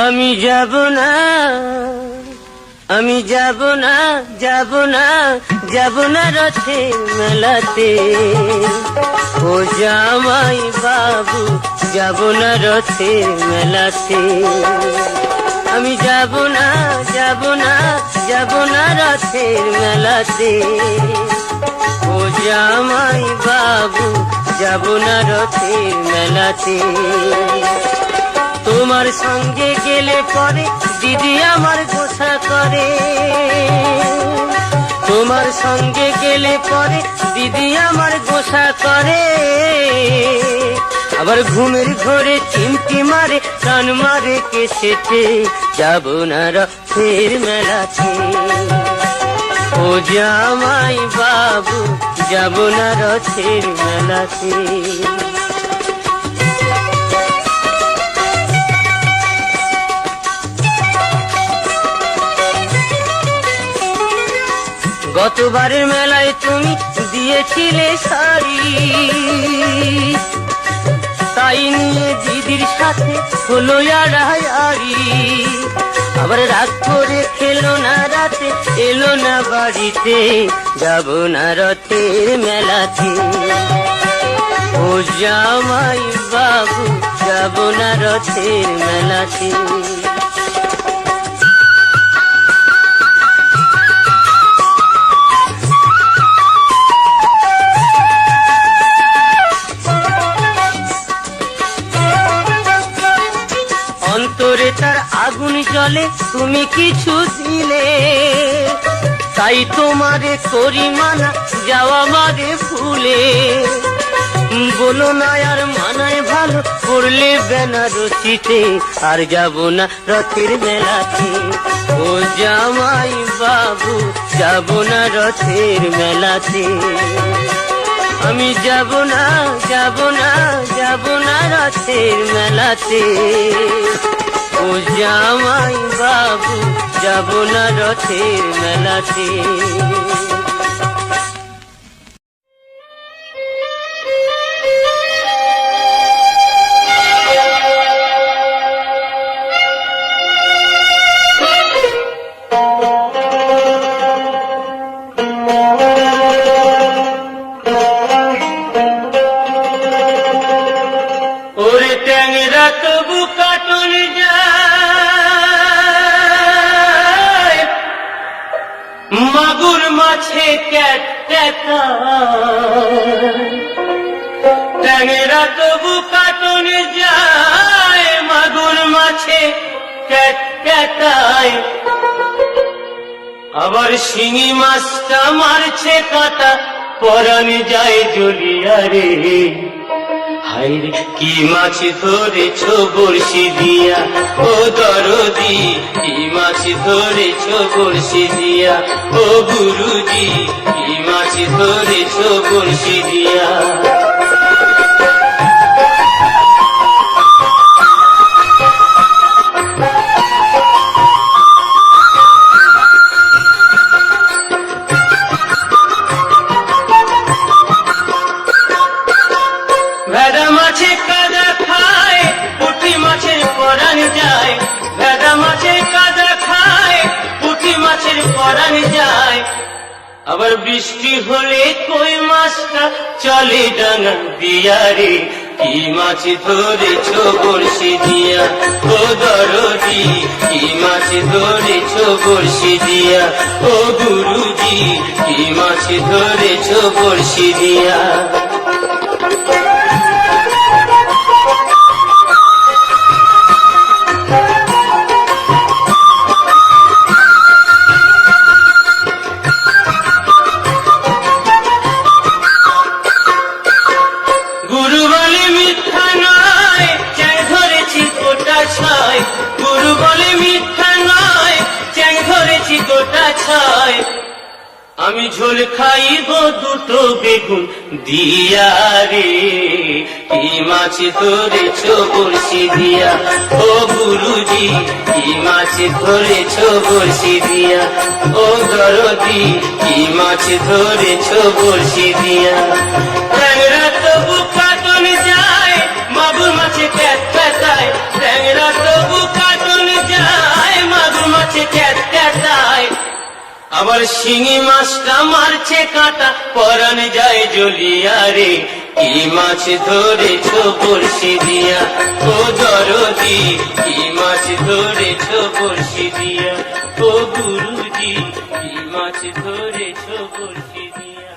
আমি যাব না, আমি যাব না, যাব না, যাব না রথের মেলাতে। ও জামাই বাবু, যাব না রথের মেলাতে। আমি যাব না, যাব না, যাব না রথের মেলাতে। ও জামাই বাবু, যাব না রথের মেলাতে। তোমার সঙ্গে গেলে পরে দিদি আমার গোসা করে। তোমার সঙ্গে গেলে পরে দিদি আমার গোসা করে। আবার ঘুমের ঘরে চিমটি মারে, কান মারে কেসেতে। যাব না রথের মেলাতে। ও জামাই বাবু, যাব না রথের মেলাতে। গতবারের মেলায় তুমি দিয়েছিলে শাড়ি, তাই নিয়ে দিদির সাথে হলো আড়াআড়ি। আবার রাগ করে খেলো না রাতে, এলো না বাড়িতে। যাব না রথের মেলাতে। ও জামাই বাবু, যাব না রথের মেলাতে। অন্তরে তার আগুন জ্বলে, তুমি কিছু দিলে। তাই তোমারে করি মানা, যাওয়া মারে ভুলে। বলো না আর মানায় ভালো, পড়লে বেনারসিতে। আর যাব না রথের মেলাতে। ও জামাই বাবু, যাব না রথের মেলাতে। আমি যাব না, যাব না, যাব না রথের মেলাতে। ও জামাই বাবু, যাব না রথের মেলাতে। ওরে ট্যাংরা তবু কাটুন যায়, মাগুর মাছে ক্যাট ক্যাটায়। ট্যাংরা তবু কাটুন যায়, মাগুর মাছে ক্যাট ক্যাটায়। আবার শিঙি মাছটা মারছে কাঁটা, পরাণ যায় জ্বলিয়া রে। হায়রে কি মাছ ধরেছ বড়শি দিয়া, ও দরদি কি মাছ ধরেছ বড়শি দিয়া। ও গুরুজি কি মাছ ধরেছ বড়শি দিয়া। ভেদা মাছে কাদা খায়, পুঁটি মাছের পরাণ যায়। ভেদা মাছে কাদা খায়, পুঁটি মাছের পরাণ যায়। আবার বৃষ্টি হলে কই মাছটা চলে ডাঙা দিয়া রে। কি মাছ ধরেছ বড়শি দিয়া, ও দরদি কি মাছ ধরেছ বড়শি দিয়া। ও গুরুজি কি মাছ ধরেছ বড়শি দিয়া। গুরু বলে মিথ্যা নয়, চ্যাং ধরেছি গোটা ছয়। গুরু বলে মিথ্যা নয়, চ্যাং ধরেছি গোটা ছয়। আমি ঝোল খাইব দুটো বেগুন দিয়া রে। কি মাছ ধরেছ বড়শি দিয়া, ও গুরুজি কি মাছ ধরেছ বড়শি দিয়া। ও দরদি কি মাছ ধরেছ বড়শি দিয়া। ট্যাংরা তবু কাটুন যায়, মাগুর মাছে ক্যাট ক্যাটায়। ট্যাংরা তবু কাটুন শিঙি মাছটা মারছে কাঁটা পরান যায় জ্বলিয়া রে কি মাছ ধরেছ বড়শি দিয়া ও দরদি কি মাছ ধরেছ বড়শি দিয়া ও গুরুজি কি মাছ ধরেছ বড়শি দিয়া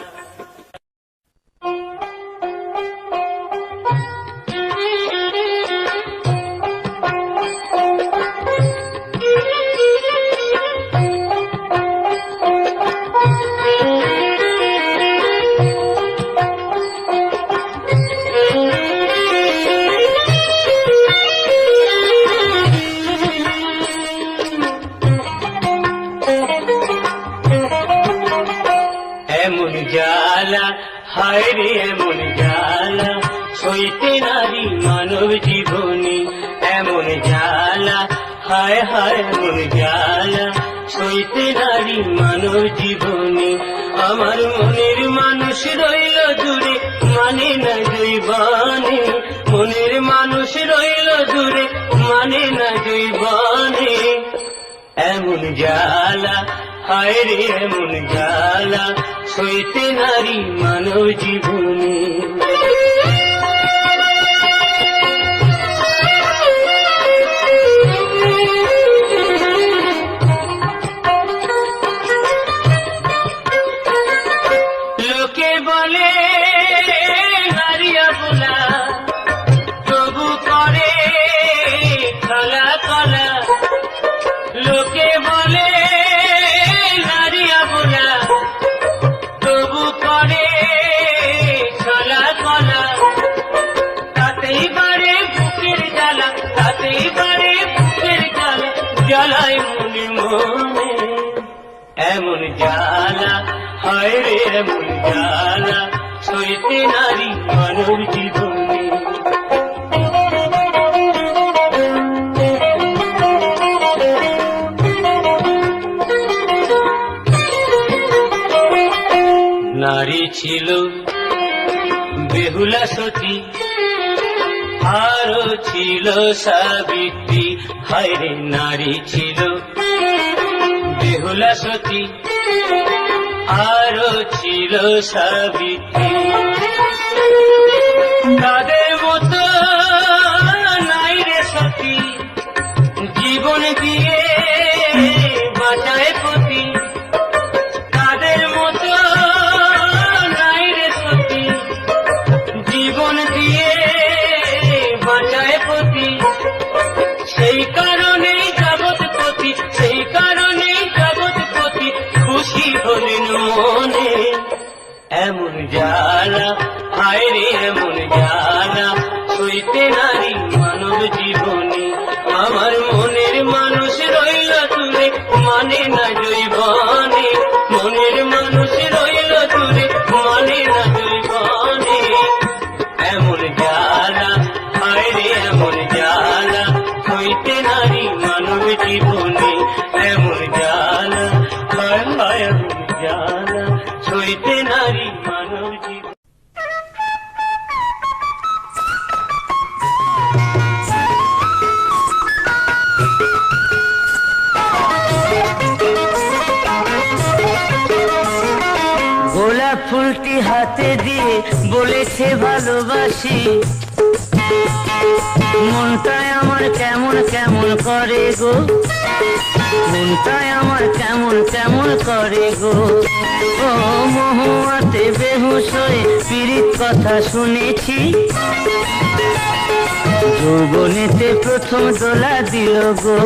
এমন জ্বালা হায় রে এমন জ্বালা সইতে নারী মানব জীবনী এমন জ্বালা হায় হায় এমন জ্বালা সইতে নারী মানব জীবনী আমার মনের মানুষ রইল দূরে মানে না জৈবানে মনের মানুষ রইল দূরে মানে না জৈবানে এমন জ্বালা হায় রে এমন জ্বালা সইতে নারী মানব জীবনে লোকে বলে নারী অবলা তবু করে কলা কলা লোকে বলে নারী অবলা তবু করে ছলা কলা তাতেই বাড়ে বুকের জ্বালা তাতেই বাড়ে বুকের জ্বালা জ্বালায় মনে মনে এমন জ্বালা হায় রে এমন জ্বালা সইতে নারী মানব জীবনে নারী ছিল বেহুলা সতী আরো ছিল সাবিত্রী হায় রে নারী ছিল বেহুলা সতী আরো ছিল সাবিত্রী তাদের মতো নাই রে সতী জীবন দিয়ে বাঁচায় পতি তাদের মতো নাই রে সতী জীবন দিয়ে বাঁচায় পতি সেই কারণেই জগৎপতি সেই কারণেই জগৎপতি খুশি হলেন মনে এমন জ্বালা হায় রে এমন জ্বালা সইতে নারী মানব জীবনে আমার মনের মানুষ রইল দূরে মানে না জৈবনে মনের মানুষ রইল দূরে মানে না জৈবনে এমন জ্বালা হায় রে এমন জ্বালা সইতে নারী মানব জীবনে এমন জ্বালা হায় হায় এমন জ্বালা সইতে নারী মানব জীবনে গোলাপ ফুলটি হাতে দিয়ে বলেছে ভালোবাসি মনটায় আমার কেমন কেমন করে গো মনটায় আমার কেমন কেমন করে গো ও মহুয়াতে বেহুশ হয়ে পীড়িত কথা শুনেছি যৌবনেতে প্রথম দোলা দিল গো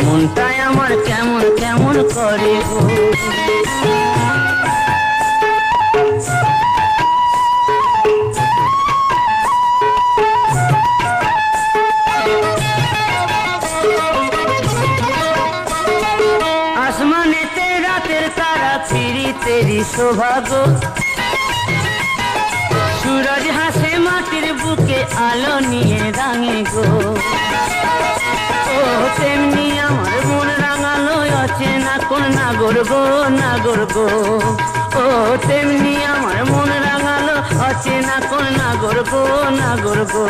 মনটায় আমার কেমন কেমন করে গো আসমানেতে রাতের তারা পীড়িতেরই সৌভাগ্য सूरज हासे माटिर बुके आलो निये रांगे गो ओ तेमनी आमार मन रांगालो अचेना कोन नागर गो ও তেমনি আমার মন রাঙালো অচেনা কোন নাগর গো, নাগর গো।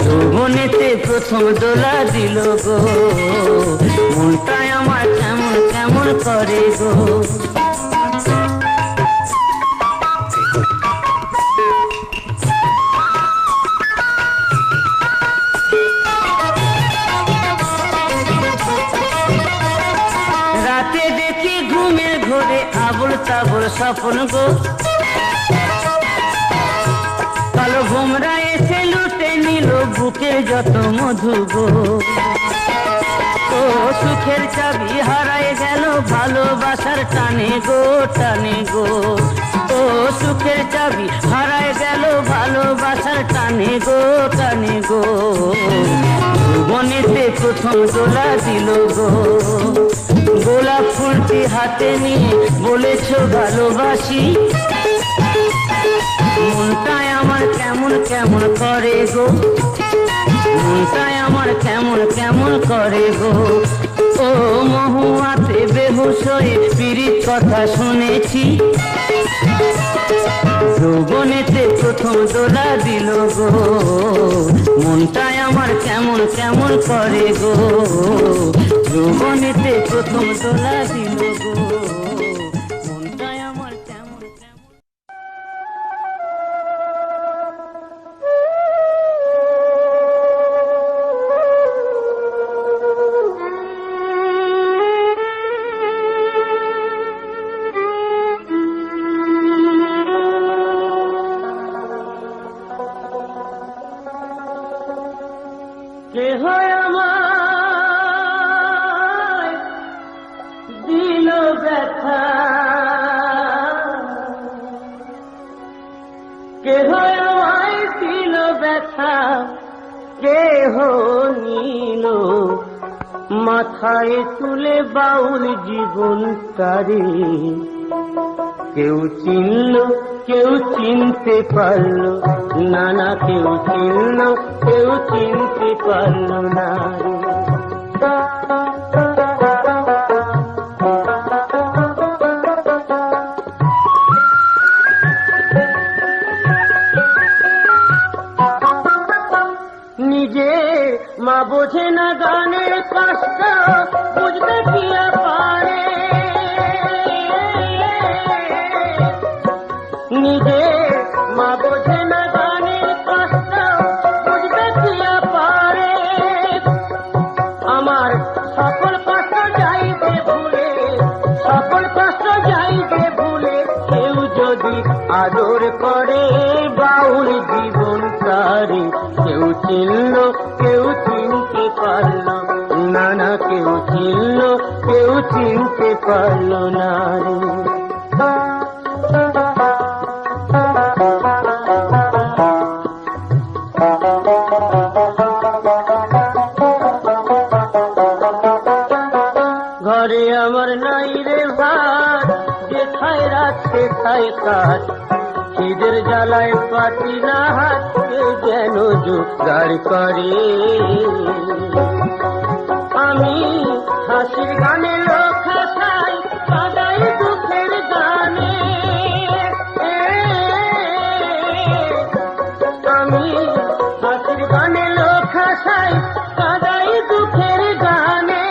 যৌবনেতে প্রথম দোলা দিল গো, মনটাই আমার কেমন কেমন করে গো। রাতে দেখি ঘুমের ঘোরে আবল তাবল স্বপ্ন গো, কালো ভোমরা এসে লুটে নিল বুকের যত মধু গো। ও সুখের চাবি হারায় গেল ভালোবাসার টানে গো, টানে গো। ও সুখের চাবি হারায় গেল ভালোবাসার টানে গো, টানে গো। জীবনেতে প্রথম দোলা দিল গো, গোলাপ ফুলটি হাতে নিয়ে বলেছ ভালোবাসি। মনটাই আমার কেমন কেমন করে গো, মনটাই আমার কেমন কেমন করে গো। ও মহুয়াতে বেহুশ হয়ে পীড়িত কথা শুনেছি, যৌবনেতে প্রথম দোলা দিল গো, মনটাই আমার কেমন কেমন করে গো। যৌবনেতে প্রথম দোলা দিল গো, মনটাই আমার কেমন কেমন। কে হয় আমায় দিল ব্যথা, কে হয় আমায় দিল ব্যথা, কেহ নিল মাথায় তুলে বাউল জীবন তারে। কেউ চিনল কেউ চিনতে পারল না, না কেউ চিনল কেউ চিনতে পারল না। নিজে মা বোঝে না গানের কষ্ট, বুঝতে কি পারে। নিজে মা বোঝে না গানের কষ্ট, বুঝতে কি পারে। আমার সকল কষ্ট যাইবে ভুলে, সকল কষ্ট যাইবে ভুলে, কেউ যদি আদর করে বাউল জীবন তারে। কেউ চিনল কেউ চিনতে পারল না, না কেউ চিনল কেউ চিনতে পারল না রে। ঘরে আমার নাই রে ভাত, যেথায় রাত সেথায় কাজ। খিদের জ্বালায় পাটি না হাতকে যেন জোগাড় করে। আমি হাসির গানে লোক হাসাই, কাদাই দুঃখের গানে। আমি হাসির গানে লোক হাসাই, কাদাই দুঃখের গানে।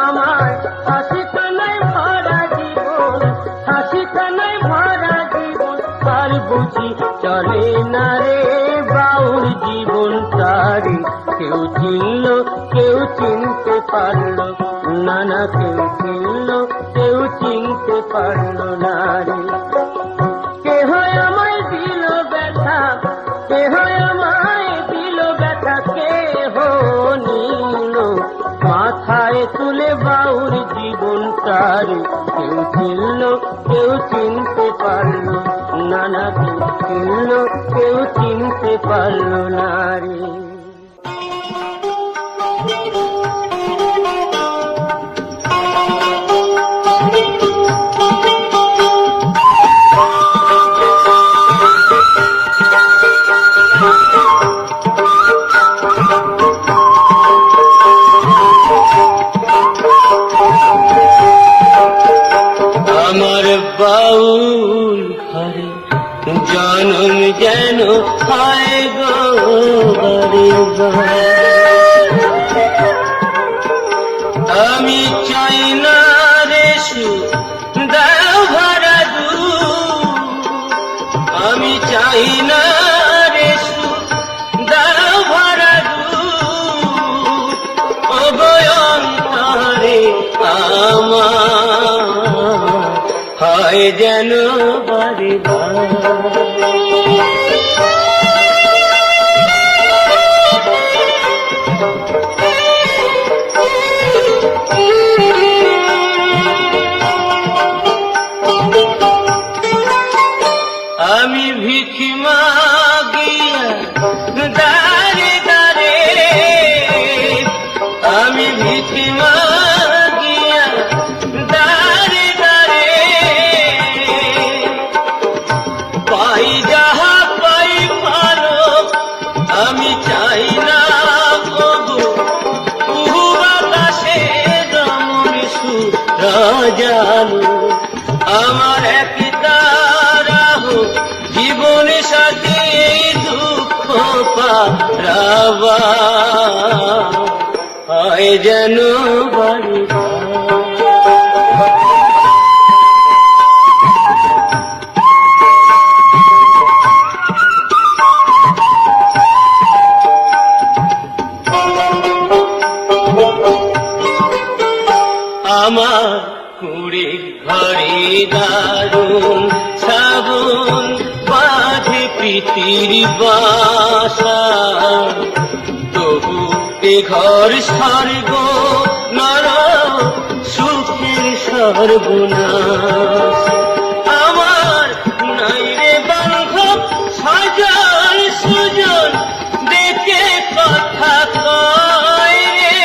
আমার হাসি কানায় ভরা জীবন, হাসি কানায় ভরা জীবন, আর বুঝি চলে না রে বাউল জীবন তারে। কেউ চিনল কেউ চিনতে পারল না, না কেউ চিনল কেউ চিনতে পারল না রে। কে হয় আমায় দিল ব্যথা, কে হয় আমায় দিল ব্যথা, কে নিল মাথায় তুলে বাউল জীবন তারে। কেউ চিনল কেউ চিনতে পারল না, না কেউ চিনল কেউ চিনতে পারল না রে। জনম যেন হয় গো বারে বার। আমি চাই না রে দাও ভরা দুধ, আমি চাই না রে দাও ভরা দুধ, অবয়ন্তরে আমার হয় যেন বারে বার। আমি ভিখ মাগিয়া দারে দারে, আমি ভিখ মাগিয়া দারে দারে, পাই যাহা পাই ভালো আমি চাই না গো, কুহু বাতাসে দমন সুরাজানো, আমার এক জীবনে সাথে এই দুঃখ পারাবা হয় যেন বারে বার। আমার কুড়ে ঘরে দারুণ শ্রাবণ বাঁধে প্রীতির বাসা, তবু এ ঘর স্বর্গ নর সুখের সর্বনাশ। আমার নাই রে বান্ধব সজন সুজন দেখে কথা কয় রে,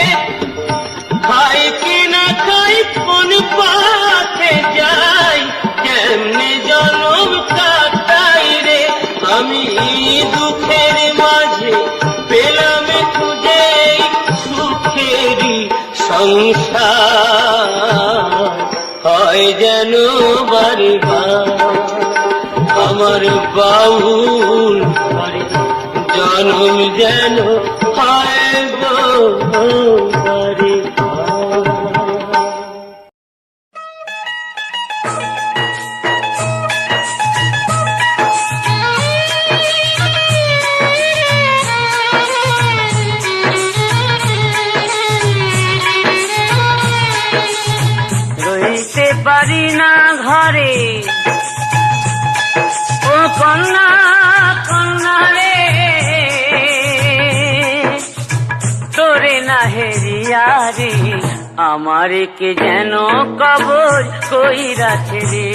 খাই কি না খাই কোন পথে যাই, কেমনে জনম কাটাই রে, আমি দুঃখের মাঝে পেলাম খুঁজে সুখেরই সংসার হয় যেন বারে বার। আমার বাউল জনম যেন হয় গো বারে বার। রইতে পারি না ঘরে ও কন্যা কন্যা রে, তোরে না হেরিয়া রে, আমার কে যেন কবর কইরাছে রে,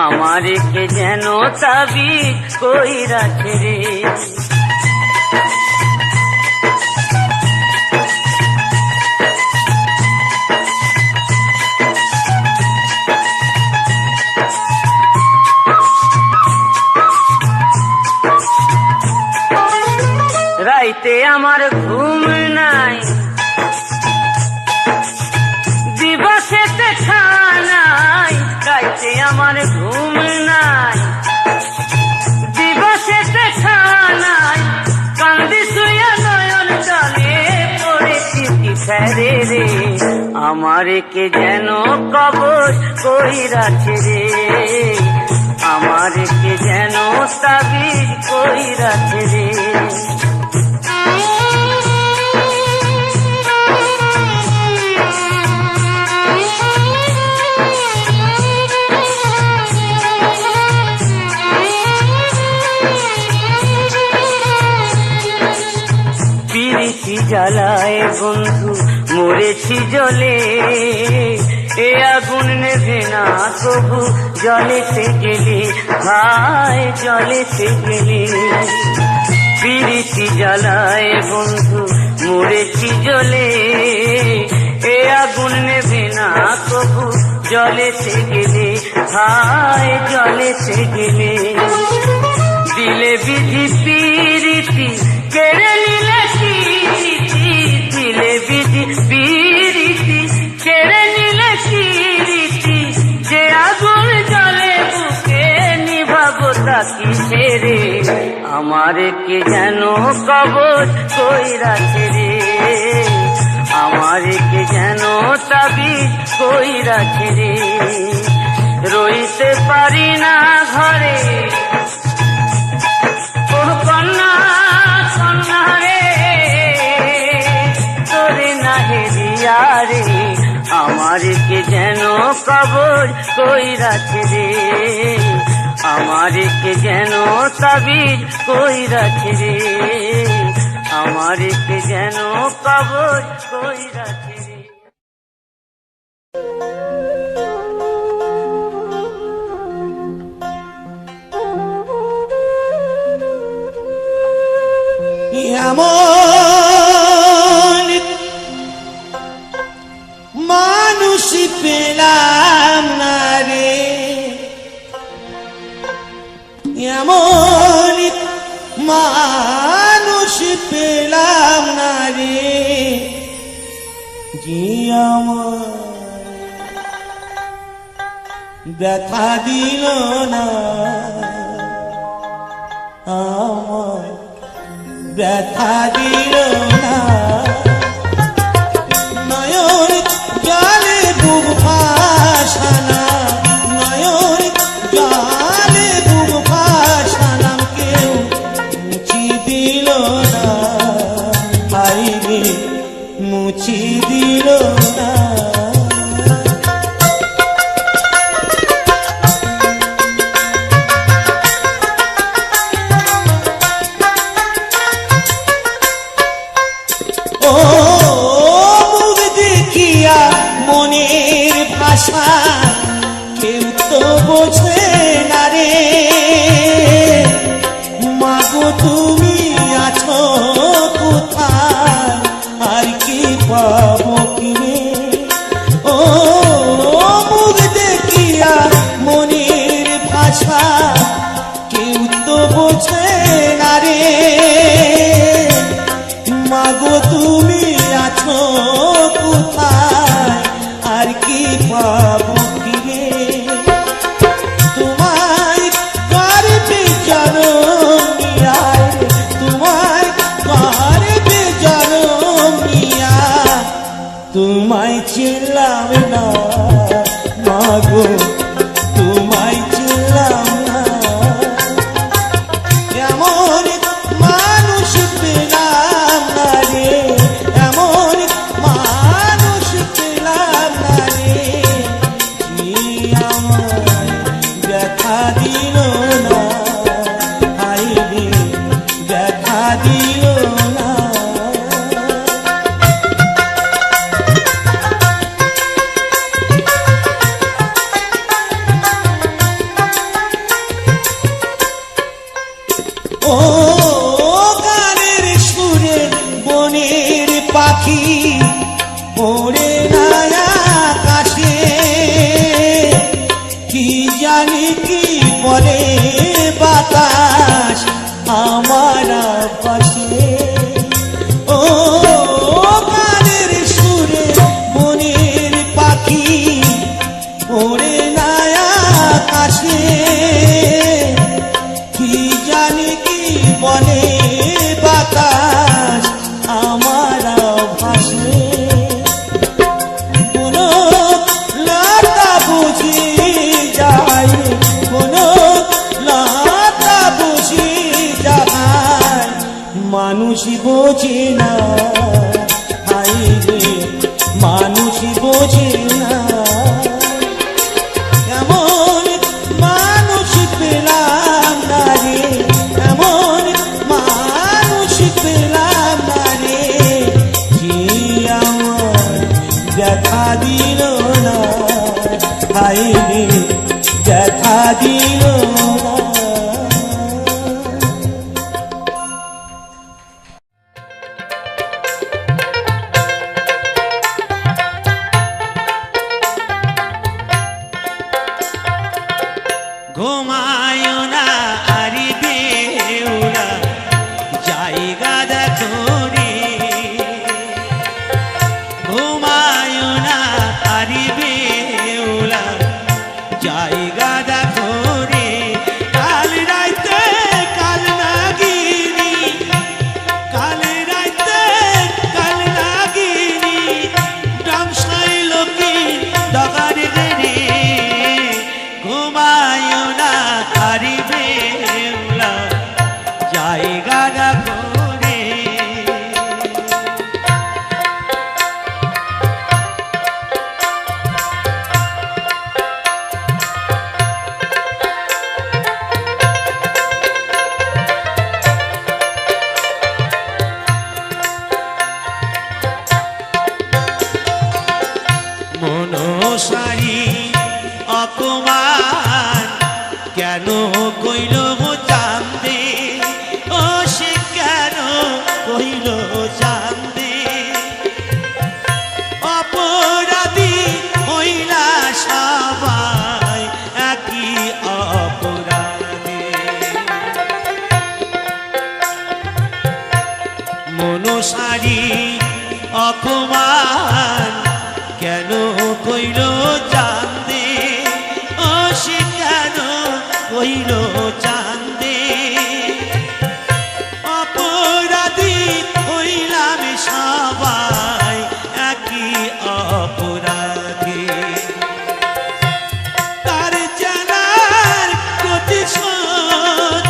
আমার কে যেন তাবিজ কইরাছে রে। রাইতে আমার ঘুম নাই, দিবসেতে খাওয়া নাই, রাইতে আমার ঘুম নাই, দিবসেতে খাওয়া নাই, কান্দি শুয়া নয়ন জলে পড়েছি কি ফেরে রে, আমার কে যেন কবর কইরাছে রে, আমার কে যেন তাবিজ কইরাছে রে। পিরিতি জ্বালায় বন্ধু মরেছি জলে, এ আগুন নেভে না তবু জলেতে গেলে, ভাই জলেতে গেলে। পিরিতি জ্বালায় বন্ধু মরেছি জলে, এ আগুন নেভে না তবু জলেতে গেলে, ভাই জলেতে গেলে। দিলে বিধি পিরিতি কেড়ে নিলে কীর্তি, দিলে বিধি পিরিতি কেড়ে নিলে কীর্তি, যে আগুন জলে বুকে নিভাব রাখিছে রে, আমার কে যেন কবজ কইরাছে রে, আমার কে যেন তাবিজ কইরাছে রে। রইতে পারি না ঘরে ও কন্যা কন্যা রে, তোরে না হেরিয়া রে, আমার কে যেন কবজ কইরাছে রে, আমার কে যেন তাবিজ কইরাছে রে, আমার কে যেন কবজ কইরাছে রে। এমন মানুষ পেলাম না রে, এমন মানুষ পেলাম না রে, যে আমার দেখা দিল না, আমার ব্যথা দিল না। নয়ন জলে বুক ভাসানা, নয়ন জলে বুক ভাসানা, কেউ মুছি দিল না, হাইরে মুছি দিল না। মনের ভাষা কেউ তো বোঝে না রে, মাগো তুমি আছো কোথায়, আর কি পাবো কিনে। ও মুখ দেখিয়া মনের ভাষা কেউ তো বোঝে না রে, মাগো তুমি আছো কোথায়, আর কি পাবো কিরে। তোমায় করবে জনমিয়া, তোমায় করবে জনমিয়া, তোমায় চিনলাম না মাগো, তোমায় চিনলাম না। এমন মানুষ পেলাম না রে, এমন মানুষ পেলাম না রে, যে আমায় দেখা দিল না, হাইরে দেখা দিল না। ও গানের সুরে বনের পাখি ওরে না আকাশে, কি জানি কি বলে বাতাস আমার পাশে। ও গানের সুরে বনের পাখি ওরে না আকাশে, কি জানি কি বলে বাতাস আমার ভাসে। কোনো লতা বুঝি যায়, কোনো লতা বুঝি যায়, মানুষ বোঝে না, হাইরে মানুষ বোঝে না। এমন মানুষ পেলাম না রে, এমন মানুষ পেলাম না রে, যে আমার দেখা দিল না, হাইরে দেখা দিল না। দোষারি অপমান কেন কইল চাঁদে ও সে কেন কইল চাঁদে অপরাধী হইলাম সবাই একই অপরাধী তার জানার প্রতিশোধ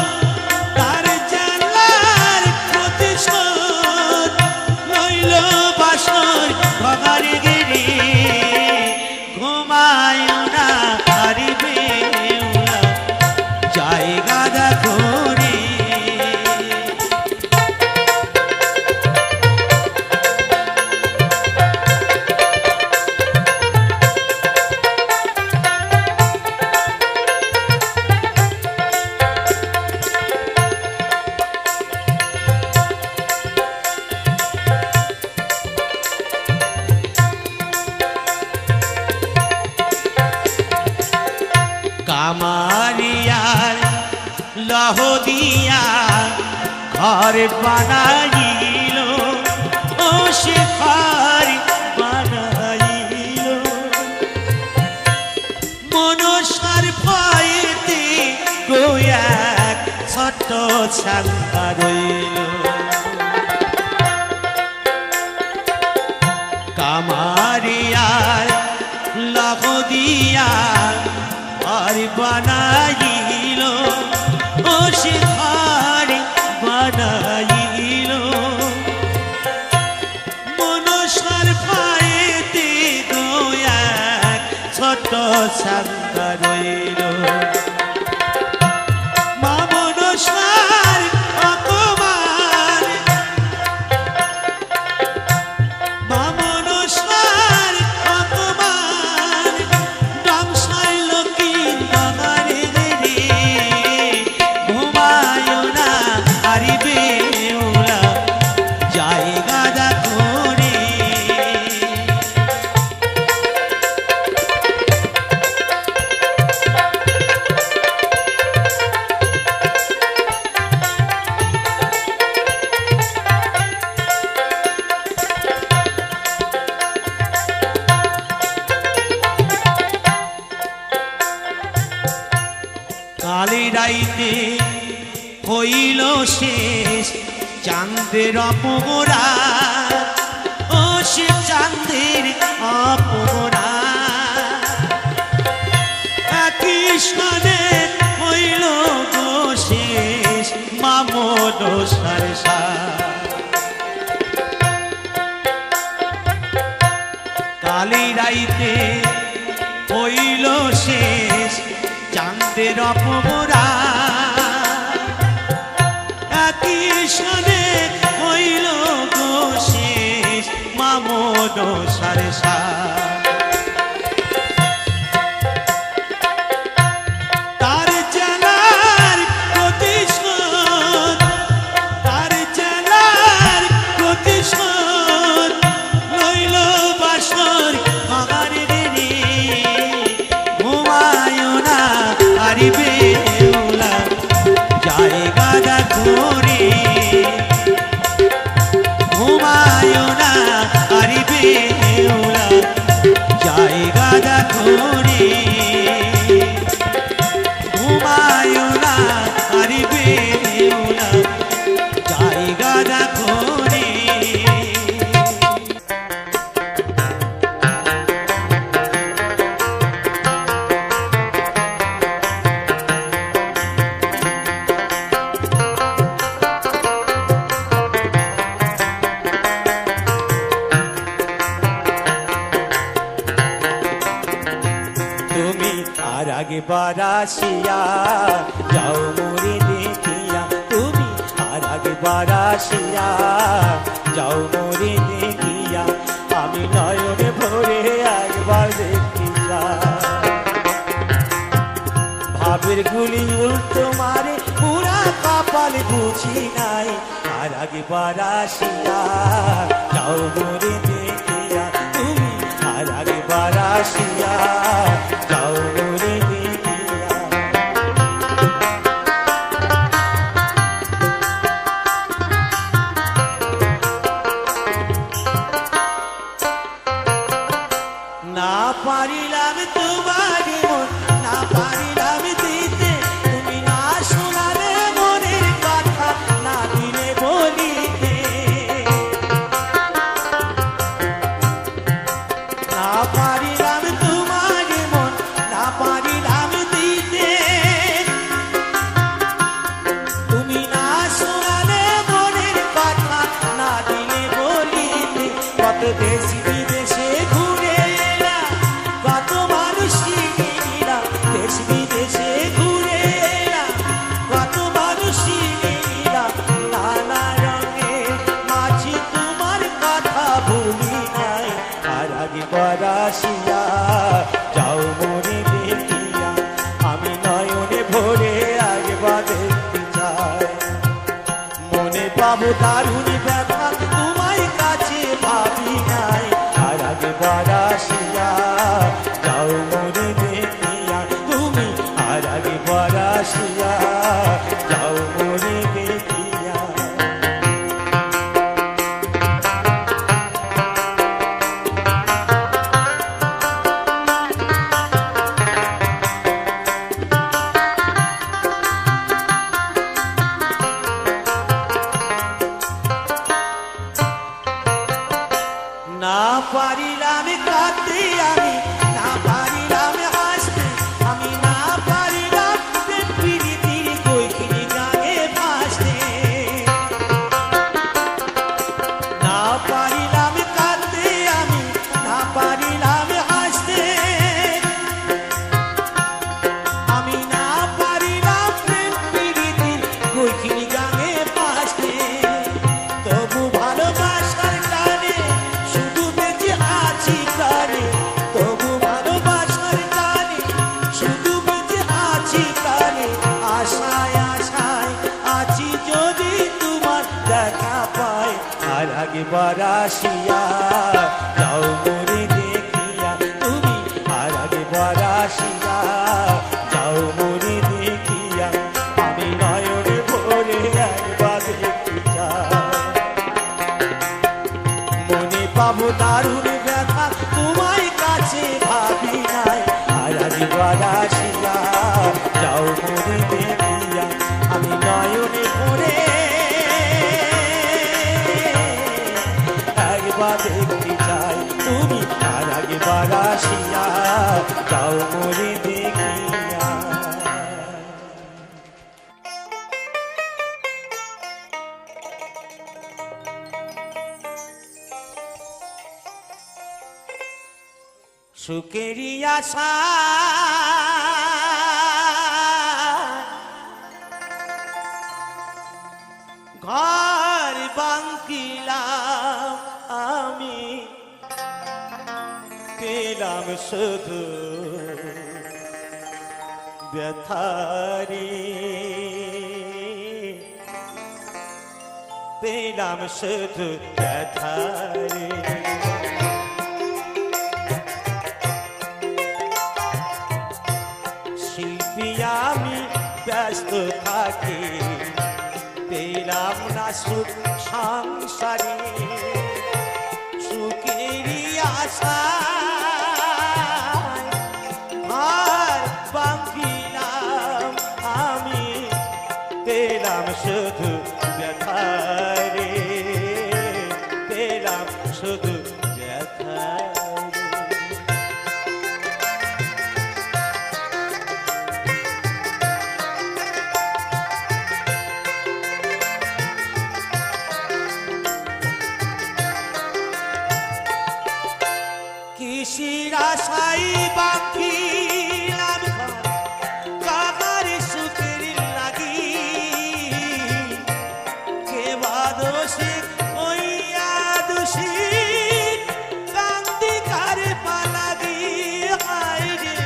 তার জানার প্রতিশোধ লইল বাসর ভগার গিরি ঘুমায় না হারিবে জায়গা দেখো রে কামারিয়ার লহ দিয়া ঘর বানাইল ও সে ঘর বানাইল মনসার ভয়েতে গোয়াক ছোট ছাঙ্গা রইল কামারিয়ার লহ দিয়া ঘর বানাইল ও সে ঘর বানাইল মনসার ভয়েতে গোয়াক ছোট ছাঙ্গা রইল মা মনসার অপমান মা মনসার অপমান ধ্বংসাইল কি বাগারে রে ঘুমায় না হারিবে ওরা জায়গা দেখো রে কালি রাইতে হইল শেষ চাঁদের অপরা ও সে চাঁদের অপরা একই স্থানে হইল গো শেষ মামদ সারসা কালি রাইতে হইল শেষ চাঁদের অপরা একই সনে হইল গো শেষ মামদ সারসা তার জানার প্রতিশোধ তার জানার প্রতিশোধ লইল বাসর ভগার রে ঘুমায় না হারিবে ওলা জায়গা দেখো রে ঘুমায় না হারিবে ওলা জায়গা দেখো রে ঘুমায় না হারিবে ওলা জায়গা দেখো রে তুমি আর আগে বারাসিয়া যাও মোরে দেখিয়া তুমি আর আগে বারাসিয়া যাও মোরে দেখিয়া আমি নয়নে ভরে একবার দেখিয়া ভাবের গুলি উল্টো মারে পুরা কপাল বুঝি নাই আর আগে বারাসিয়া যাও মোরে দেখিয়া তুমি আর আগে বারাসিয়া যাও মোরে দেখিয়া পাবো দারুণ ব্যথা তোমায় কাছে ভাবি নাই আর আগে বারাসিয়া যাও মরে দেখিয়া তুমি আর আগে বারাসিয়া যাও মরে দেখিয়া না পারিলাম কাঁদতে আমি না পারিলাম হাসতে আমি না পারিলাম প্রীতির কৈখিনি গানে ভাসতে না পারিলাম কাঁদতে আমি না পারিলাম হাসতে আমি না পারিলাম প্রীতির কৈখিনি গানে ভাসতে তবু ভালোবাসার টানে শুধু বেঁচে আছি প্রাণে তবু ভালোবাসার টানে শুধু বেঁচে আছি প্রাণে আশায় আশায় আছি যদি তোমার দেখা পাই আর আগে বারাসিয়া যাও মরে দেখিয়া তুমি আর আগে বারাসিয়া যাও মরে দেখিয়া আমি নয়নে ভরে একবার দেখতে চাই মনে পাবো দারুণ ব্যথা তোমায় কাছে ভাবি নাই আর আজ বারাসিয়া যাও মরে দেখিয়া আমি নয়নে ভরে একবার দেখতে চাই তুমি আর আগে বারাসিয়া যাও মরে দেখিয়া সুখেরই আশা ঘর বাঙ্কিলাম আমি পেলাম শুধু ব্যথারি পেলাম শুধু ব্যথারি শিল্পী আমি ব্যস্ত থাকি পেলাম না সুখ সংসারে সুখেরই আশা আর বাঙ্কিলাম আমি পেলাম শুধু ব্যথারে পেলাম শুধু ব্যথারে কিসির আশাই বাঁকিলাম কাহার সুখের লাগি কে বাদোষে ওইয়া দোষী কান্দি কারে পালাগি হায় রে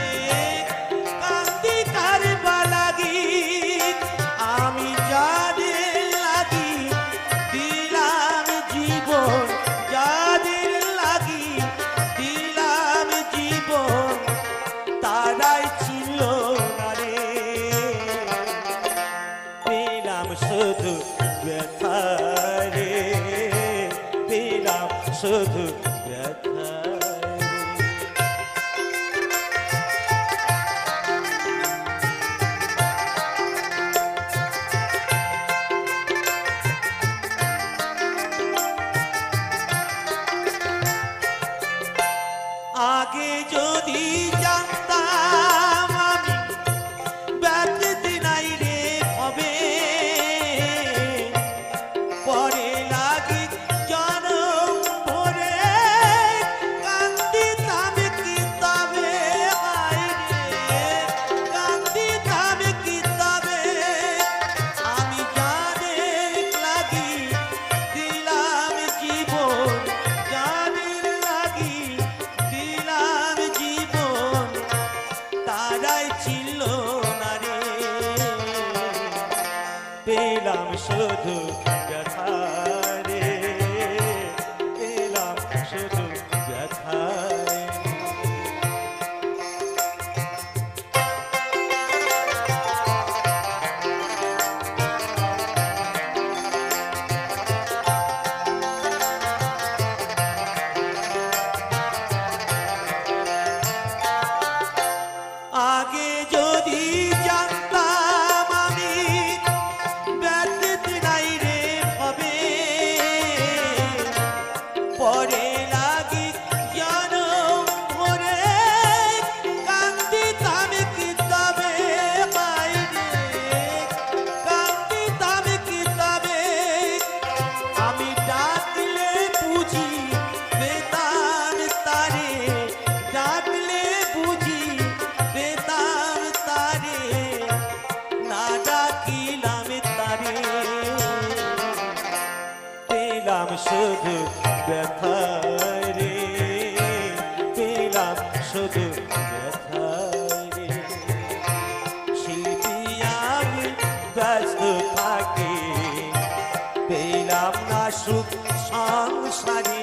কান্দি কারে পালাগি আমি যাদের লাগি দিলাম জীবন যাদের লাগি দিলাম জীবন তারাই ছিল না রে পেলাম শুধু ব্যথা রে পেলাম শুধু ব্যথা আগে যদি জানতাম আমি ব্যথিতে নাই রে হবে পরে লাগি জনম ভরে কান পেলাম শুধু ব্যথা রে, পেলাম শুধু ব্যথা রে। আগে যদি জানতাম আমি ব্যতীত নাই রে হবে, পরে লাগি জনম ভরে কান্দিতাম কি তবে বাইরে, কান্দিতাম কি তবে আমি ডাকলে বুঝি বেতার তারে, ডাকলে বুঝি বেতার তারে, না ডাকিলাম তারে, পেলাম শুধু ব্যথা রে, পেলাম শুধু ব্যথা রে। শিল্পী আমি ব্যস্ত থাকি, পেলাম না সুখ সংসারে,